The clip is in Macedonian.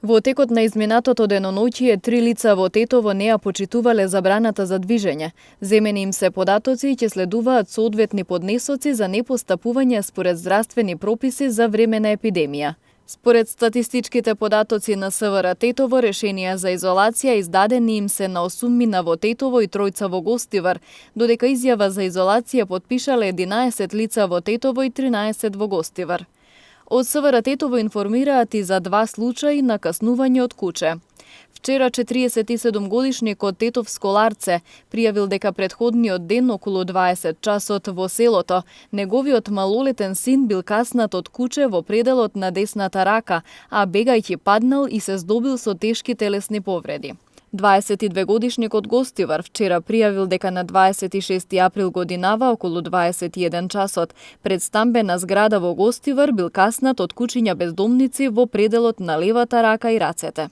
Во текот на изминатото деноноќие, 3 лица во Тетово не ја почитувале забраната за движење. Земени им се податоци и ќе следуваат соодветни поднесоци за непостапување според здравствени прописи за време на епидемија. Според статистичките податоци на СВР Тетово, решенија за изолација издадени им се на 8 мина во Тетово и 3 во Гостивар, додека изјава за изолација подпишале 11 лица во Тетово и 13 во Гостивар. Од СВР Тетово информираат и за 2 случаи на каснување од куче. Вчера 47-годишникот Тетовско Ларце пријавил дека претходниот ден околу 20 часот во селото неговиот малолетен син бил каснат од куче во пределот на десната рака, а бегајќи паднал и се здобил со тешки телесни повреди. 22-годишникот Гостивар вчера пријавил дека на 26 април годинава околу 21 часот пред стамбена зграда во Гостивар бил каснат од кучиња бездомници во пределот на левата рака и рацете.